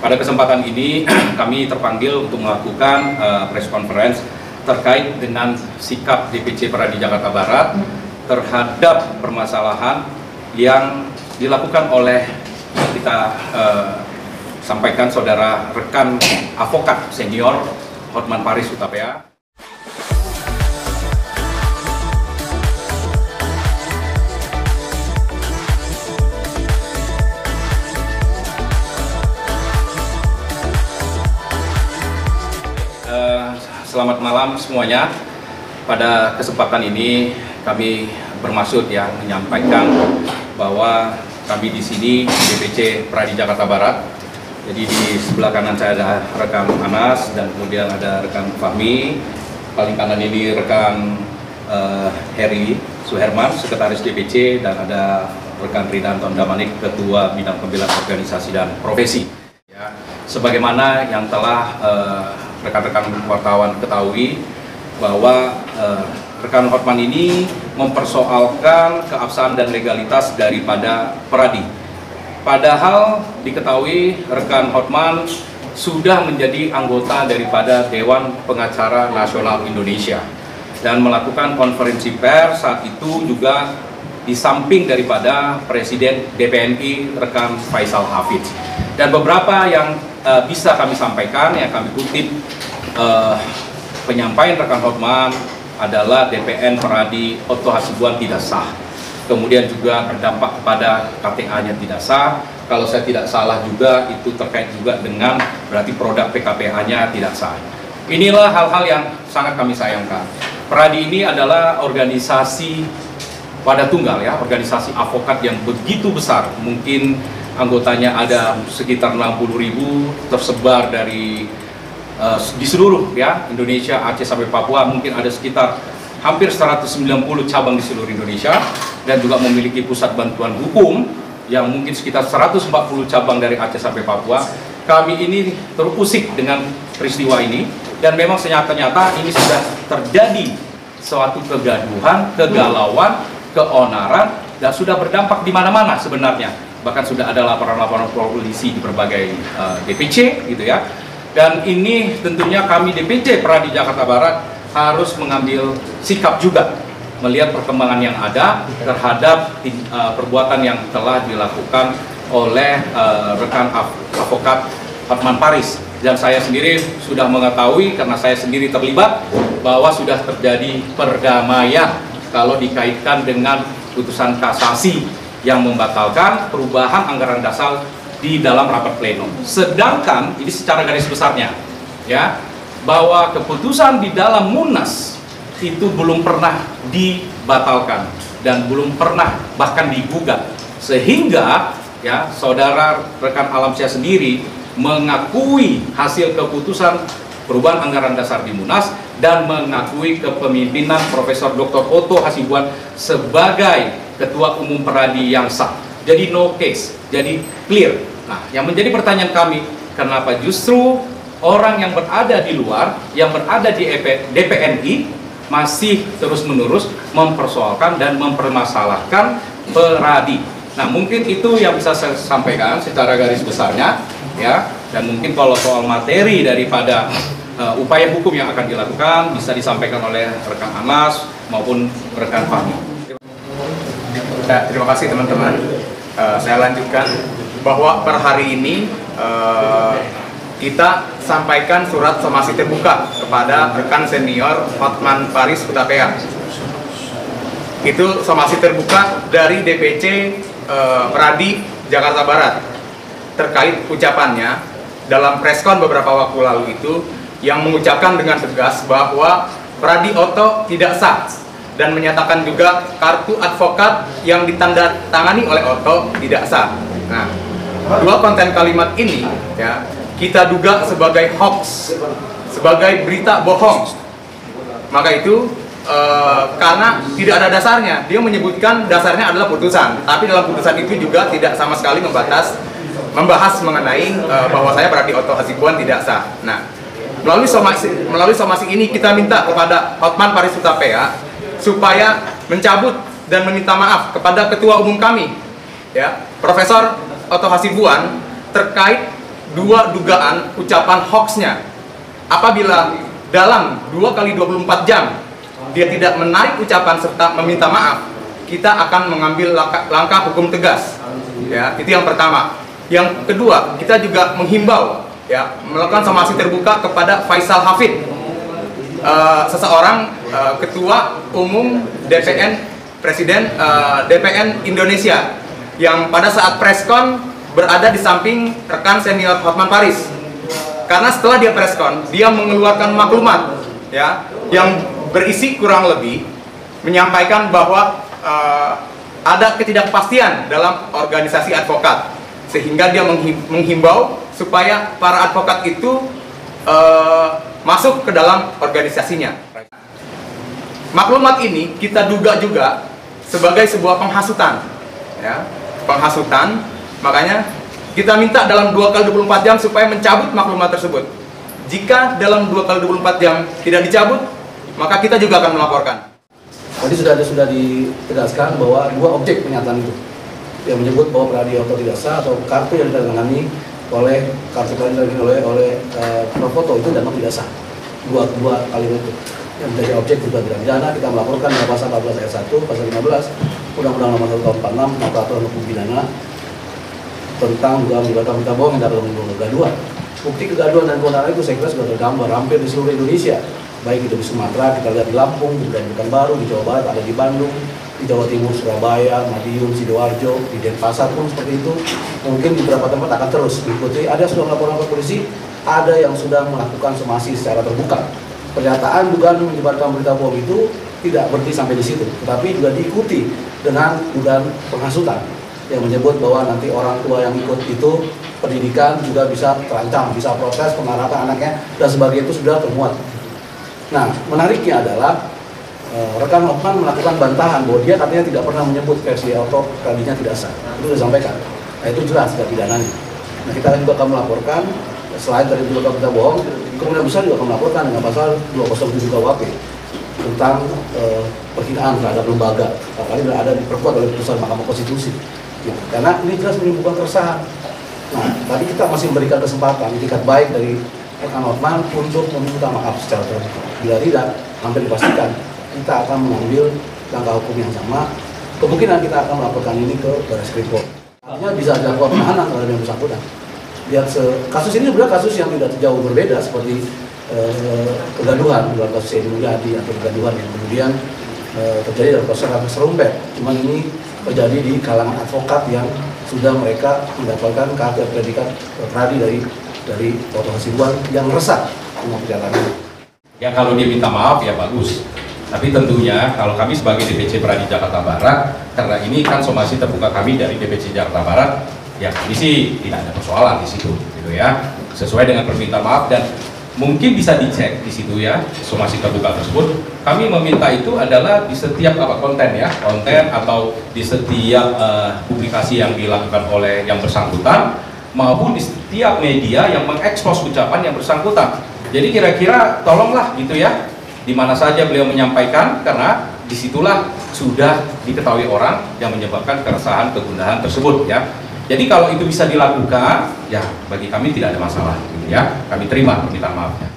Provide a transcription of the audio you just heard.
Pada kesempatan ini kami terpanggil untuk melakukan press conference terkait dengan sikap DPC Pradi Jakarta Barat terhadap permasalahan yang dilakukan oleh kita sampaikan saudara rekan advokat senior Hotman Paris Hutapea. Selamat malam semuanya. Pada kesempatan ini kami bermaksud menyampaikan bahwa kami di sini DPC Pradi Jakarta Barat. Jadi di sebelah kanan saya ada rekan Anas dan kemudian ada rekan Fahmi. Paling kanan ini rekan Heri Suherman, sekretaris DPC, dan ada rekan Rinanton Damanik, ketua bidang pembinaan organisasi dan profesi. Sebagaimana yang telah rekan-rekan wartawan ketahui bahwa rekan Hotman ini mempersoalkan keabsahan dan legalitas daripada Pradi. Padahal diketahui rekan Hotman sudah menjadi anggota daripada Dewan Pengacara Nasional Indonesia dan melakukan konferensi pers saat itu juga di samping daripada Presiden DPNI rekan Faisal Hafidz. Dan beberapa yang bisa kami sampaikan, yang kami kutip penyampaian rekan Hotman adalah DPN Pradi Otto Hasibuan tidak sah. Kemudian juga berdampak kepada KTA-nya tidak sah. Kalau saya tidak salah juga itu terkait juga dengan berarti produk PKPA-nya tidak sah. Inilah hal-hal yang sangat kami sayangkan. Pradi ini adalah organisasi pada tunggal organisasi advokat yang begitu besar. Mungkin anggotanya ada sekitar 60.000 tersebar dari di seluruh Indonesia, Aceh sampai Papua. Mungkin ada sekitar hampir 190 cabang di seluruh Indonesia dan juga memiliki pusat bantuan hukum yang mungkin sekitar 140 cabang dari Aceh sampai Papua. Kami ini terusik dengan peristiwa ini dan memang nyata ini sudah terjadi suatu kegaduhan, kegalauan, keonaran dan sudah berdampak di mana-mana sebenarnya. Bahkan sudah ada laporan-laporan polisi di berbagai DPC gitu ya. Dan ini tentunya kami DPC Pradi Jakarta Barat harus mengambil sikap juga melihat perkembangan yang ada terhadap perbuatan yang telah dilakukan oleh rekan advokat Hotman Paris. Dan saya sendiri sudah mengetahui karena saya sendiri terlibat bahwa sudah terjadi perdamaian kalau dikaitkan dengan putusan kasasi yang membatalkan perubahan anggaran dasar di dalam rapat pleno. Sedangkan ini secara garis besarnya bahwa keputusan di dalam Munas itu belum pernah dibatalkan dan belum pernah bahkan digugat. Sehingga saudara rekan Alamsyah sendiri mengakui hasil keputusan perubahan anggaran dasar di Munas dan mengakui kepemimpinan Profesor Dr. Otto Hasibuan sebagai Ketua Umum Pradi yang sah. Jadi no case, jadi clear. Nah, yang menjadi pertanyaan kami, kenapa justru orang yang berada di luar, yang berada di DPNI masih terus-menerus mempersoalkan dan mempermasalahkan Pradi. Nah, mungkin itu yang bisa saya sampaikan secara garis besarnya dan mungkin kalau soal materi daripada upaya hukum yang akan dilakukan bisa disampaikan oleh rekan Anas maupun rekan Fahmi. Terima kasih teman-teman. Saya lanjutkan bahwa per hari ini kita sampaikan surat somasi terbuka kepada rekan senior Hotman Paris Hutapea. Itu somasi terbuka dari DPC Pradi Jakarta Barat terkait ucapannya dalam preskon beberapa waktu lalu itu yang mengucapkan dengan tegas bahwa Pradi Otto tidak sah dan menyatakan juga kartu advokat yang ditandatangani oleh Otto tidak sah. Nah, dua konten kalimat ini kita duga sebagai hoax, sebagai berita bohong. Maka itu karena tidak ada dasarnya, dia menyebutkan dasarnya adalah putusan, tapi dalam putusan itu juga tidak sama sekali membahas mengenai bahwa saya Pradi Otto Hasibuan tidak sah. Nah, melalui somasi ini kita minta kepada Hotman Paris Hutapea supaya mencabut dan meminta maaf kepada Ketua Umum kami, Profesor Otto Hasibuan terkait dua dugaan ucapan hoaxnya. Apabila dalam 2 kali 24 jam dia tidak menarik ucapan serta meminta maaf, kita akan mengambil langkah hukum tegas. Ya, itu yang pertama. Yang kedua, kita juga menghimbau ya melakukan somasi terbuka kepada Faisal Hafid, seseorang ketua umum DPN Presiden DPN Indonesia yang pada saat preskon berada di samping rekan senior Hotman Paris. Karena setelah dia preskon, dia mengeluarkan maklumat ya yang berisi kurang lebih menyampaikan bahwa ada ketidakpastian dalam organisasi advokat, sehingga dia menghimbau supaya para advokat itu masuk ke dalam organisasinya. Maklumat ini kita duga juga sebagai sebuah penghasutan, ya, penghasutan. Makanya kita minta dalam 2 kali 24 jam supaya mencabut maklumat tersebut. Jika dalam 2 kali 24 jam tidak dicabut, maka kita juga akan melaporkan. Tadi sudah ditegaskan bahwa 2 objek pernyataan itu yang menyebut bahwa Pradi Oto tidak sah atau kartu yang ditandatangani oleh kartu oleh foto itu dan tidak sah. Dua kalimat itu yang menjadi objek juga tidak pidana. Kita melaporkan dengan pasal 14 ayat 1, pasal 15 Undang-Undang Nomor 1 Tahun 46 tentang peraturan hukum pidana tentang dugaan perbuatan berita bohong yang dapat menimbulkan kegaduhan. Bukti kegaduhan dan keonaran itu saya kira sudah tergambar hampir di seluruh Indonesia. Baik itu di Sumatera, kita lihat di Lampung, di Pekanbaru, di Jawa Barat, ada di Bandung, di Jawa Timur, Surabaya, Madiun, Sidoarjo, di Denpasar pun seperti itu. Mungkin di beberapa tempat akan terus diikuti. Ada sudah melaporkan ke polisi, ada yang sudah melakukan somasi secara terbuka. Pernyataan dugaan menyebarkan berita bohong itu tidak berhenti sampai di situ, tetapi juga diikuti dengan dugaan penghasutan yang menyebut bahwa nanti orang tua yang ikut itu pendidikan juga bisa terancam, bisa protes, pengarahkan anaknya dan sebagainya itu sudah termuat. Nah, menariknya adalah rekan Hotman melakukan bantahan bahwa dia katanya tidak pernah menyebut versi Oto tadinya tidak sah. Itu sudah disampaikan. Nah, itu jelas tidak pidananya. Nah, kita juga akan melaporkan selain dari berita bohong, kemungkinan besar juga akan melaporkan dengan pasal 207 KUHP tentang penghinaan terhadap lembaga. Kali ada diperkuat oleh putusan Mahkamah Konstitusi. Ya, karena ini jelas menimbulkan keresahan. Nah, tadi kita masih memberikan kesempatan itikat baik dari rekan Hotman untuk meminta maaf secara terbuka. Bila tidak, hampir dipastikan kita akan mengambil langkah hukum yang sama. Kemungkinan kita akan melaporkan ini ke Barreskrim Polri. Artinya bisa dilakukan penahanan terhadap yang bersangkutan. Lihat kasus ini sebenarnya kasus yang tidak jauh berbeda seperti kegaduhan dalam kasus Edi Mulyadi atau kegaduhan yang kemudian terjadi dalam kasus serumpet. Cuma ini terjadi di kalangan advokat yang sudah mereka mendapatkan kartu predikat Pradi dari Oto Hasibuan yang resah dengan pernyataan ini. Ya kalau dia minta maaf ya bagus. Tapi tentunya kalau kami sebagai DPC Pradi Jakarta Barat, karena ini kan somasi terbuka kami dari DPC Jakarta Barat, ya ini sih tidak ada persoalan di situ, gitu ya. Sesuai dengan permintaan maaf dan mungkin bisa dicek di situ ya somasi terbuka tersebut. Kami meminta itu adalah di setiap konten atau di setiap publikasi yang dilakukan oleh yang bersangkutan maupun di setiap media yang mengekspos ucapan yang bersangkutan. Jadi kira-kira tolonglah gitu ya, di mana saja beliau menyampaikan, karena disitulah sudah diketahui orang yang menyebabkan keresahan kegundahan tersebut ya. Jadi kalau itu bisa dilakukan, ya bagi kami tidak ada masalah, gitu ya. Kami terima permintaan maafnya.